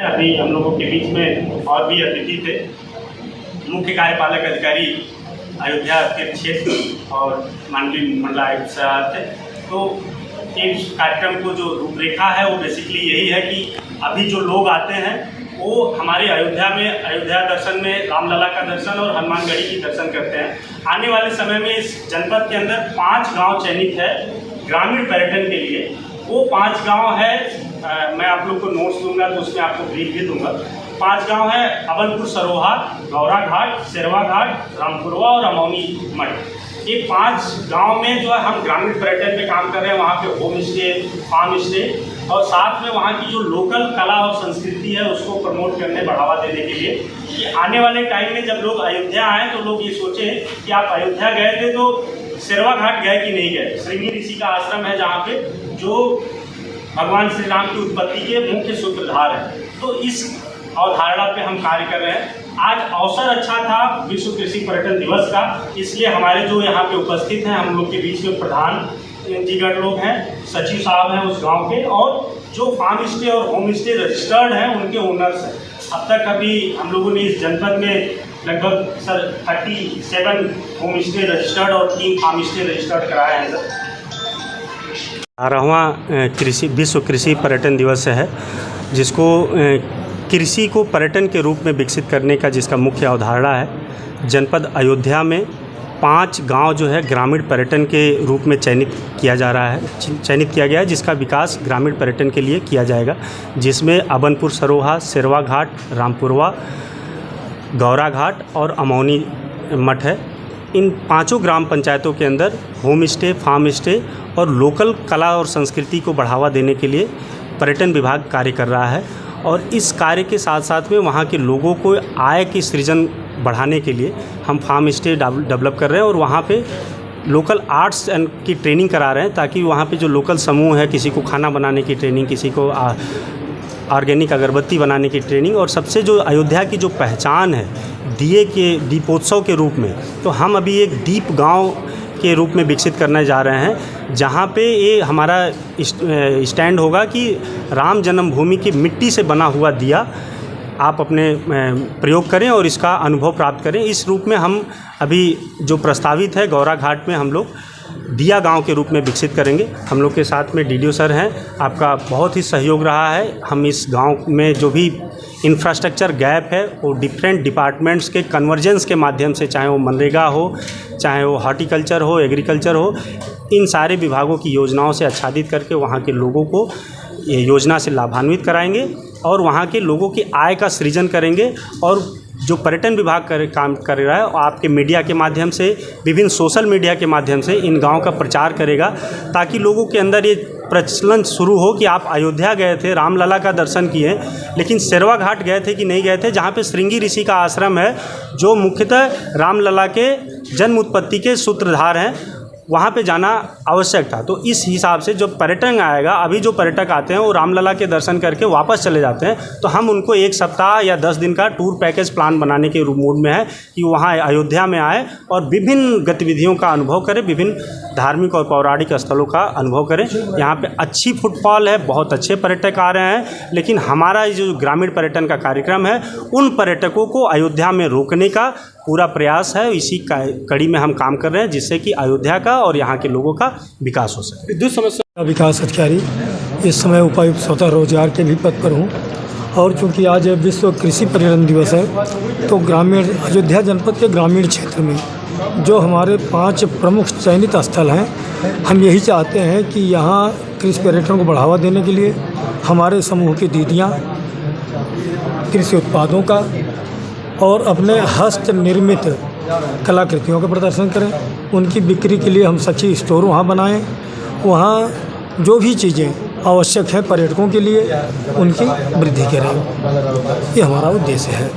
अभी हम लोगों के बीच में और भी अतिथि थे। मुख्य कार्यपालक अधिकारी अयोध्या के क्षेत्र और माननीय मंडलायुक्त साहब थे। तो इस कार्यक्रम को जो रूपरेखा है वो बेसिकली यही है कि अभी जो लोग आते हैं वो हमारे अयोध्या दर्शन में रामलला का दर्शन और हनुमानगढ़ी की दर्शन करते हैं। आने वाले समय में इस जनपद के अंदर 5 गांव चयनित है ग्रामीण पर्यटन के लिए। वो 5 गांव है, मैं आप लोग को नोट्स दूंगा तो उसमें आपको ब्रीफ भी दूंगा। 5 गांव है अबनपुर सरोहा, गौरा घाट, शेरवा घाट, रामपुरवा और अमौनी मठ। ये 5 गांव में जो है हम ग्रामीण पर्यटन पे काम कर रहे हैं। वहाँ पे होम स्टे, फार्म स्टे और साथ में वहाँ की जो लोकल कला और संस्कृति है उसको प्रमोट करने, बढ़ावा देने के लिए कि आने वाले टाइम में जब लोग अयोध्या आएँ तो लोग ये सोचें कि आप अयोध्या गए थे तो शेरवा घाट गए कि नहीं गए। श्रृंगी ऋषि का आश्रम है जहाँ पे जो भगवान श्री राम की उत्पत्ति के मुख्य सूत्रधार है। तो इस अवधारणा पे हम कार्य कर रहे हैं। आज अवसर अच्छा था विश्व कृषि पर्यटन दिवस का, इसलिए हमारे जो यहाँ पे उपस्थित हैं हम लोग के बीच में प्रधान जीगढ़ लोग हैं, सचिव साहब हैं उस गांव के, और जो फार्म स्टे और होम स्टे रजिस्टर्ड हैं उनके ओनर्स हैं। अब तक अभी हम लोगों ने इस जनपद में लगभग 37 होम स्टे रजिस्टर्ड और 3 फार्म स्टे रजिस्टर्ड कराए हैं सर। 12वां विश्व कृषि पर्यटन दिवस है, जिसको कृषि को पर्यटन के रूप में विकसित करने का जिसका मुख्य अवधारणा है। जनपद अयोध्या में 5 गांव जो है ग्रामीण पर्यटन के रूप में चयनित किया गया है, जिसका विकास ग्रामीण पर्यटन के लिए किया जाएगा, जिसमें अबनपुर सरोहा, शेरवा घाट, रामपुरवा, गौरा घाट और अमौनी मठ है। इन 5 ग्राम पंचायतों के अंदर होम स्टे, फार्म स्टे और लोकल कला और संस्कृति को बढ़ावा देने के लिए पर्यटन विभाग कार्य कर रहा है। और इस कार्य के साथ साथ में वहाँ के लोगों को आय की सृजन बढ़ाने के लिए हम फार्म स्टे डेवलप कर रहे हैं और वहाँ पे लोकल आर्ट्स एंड की ट्रेनिंग करा रहे हैं, ताकि वहाँ पे जो लोकल समूह है, किसी को खाना बनाने की ट्रेनिंग, किसी को ऑर्गेनिक अगरबत्ती बनाने की ट्रेनिंग, और सबसे जो अयोध्या की जो पहचान है दीपोत्सव के रूप में, तो हम अभी एक दीप गांव के रूप में विकसित करने जा रहे हैं, जहां पे ये हमारा स्टैंड होगा कि राम जन्मभूमि की मिट्टी से बना हुआ दिया आप अपने प्रयोग करें और इसका अनुभव प्राप्त करें। इस रूप में हम अभी जो प्रस्तावित है गौरा घाट में हम लोग दिया गांव के रूप में विकसित करेंगे। हम लोग के साथ में डीडीओ सर हैं, आपका बहुत ही सहयोग रहा है। हम इस गांव में जो भी इंफ्रास्ट्रक्चर गैप है वो डिफरेंट डिपार्टमेंट्स के कन्वर्जेंस के माध्यम से, चाहे वो मनरेगा हो, चाहे वो हॉर्टिकल्चर हो, एग्रीकल्चर हो, इन सारे विभागों की योजनाओं से आच्छादित करके वहाँ के लोगों को ये योजना से लाभान्वित कराएंगे और वहाँ के लोगों की आय का सृजन करेंगे। और जो पर्यटन विभाग काम कर रहा है, आपके मीडिया के माध्यम से, विभिन्न सोशल मीडिया के माध्यम से इन गाँव का प्रचार करेगा, ताकि लोगों के अंदर ये प्रचलन शुरू हो कि आप अयोध्या गए थे, रामलला का दर्शन किए, लेकिन शेरवा घाट गए थे कि नहीं गए थे, जहाँ पे श्रृंगी ऋषि का आश्रम है, जो मुख्यतः रामलला के जन्म उत्पत्ति के सूत्रधार हैं। वहाँ पे जाना आवश्यक था। तो इस हिसाब से जो पर्यटन आएगा, अभी जो पर्यटक आते हैं वो रामलला के दर्शन करके वापस चले जाते हैं, तो हम उनको 1 सप्ताह या 10 दिन का टूर पैकेज प्लान बनाने के मूड में है कि वहाँ अयोध्या में आए और विभिन्न गतिविधियों का अनुभव करें, विभिन्न धार्मिक और पौराणिक स्थलों का अनुभव करें। यहाँ पे अच्छी फुटफॉल है, बहुत अच्छे पर्यटक आ रहे हैं, लेकिन हमारा जो ग्रामीण पर्यटन का कार्यक्रम है उन पर्यटकों को अयोध्या में रोकने का पूरा प्रयास है। इसी कड़ी में हम काम कर रहे हैं, जिससे कि अयोध्या का और यहाँ के लोगों का विकास हो सके। विद्युत समस्या विकास अधिकारी, इस समय उपायुक्त स्वतः रोजगार के भी पद पर हूँ। और चूँकि आज विश्व कृषि पर्यटन दिवस है, तो ग्रामीण अयोध्या जनपद के ग्रामीण क्षेत्र में जो हमारे 5 प्रमुख चयनित स्थल हैं, हम यही चाहते हैं कि यहाँ कृषि पर्यटन को बढ़ावा देने के लिए हमारे समूह की दीदियाँ कृषि उत्पादों का और अपने हस्त निर्मित कलाकृतियों का प्रदर्शन करें। उनकी बिक्री के लिए हम सच्ची स्टोर वहाँ बनाएं। वहाँ जो भी चीज़ें आवश्यक हैं पर्यटकों के लिए, उनकी वृद्धि करें। ये हमारा उद्देश्य है।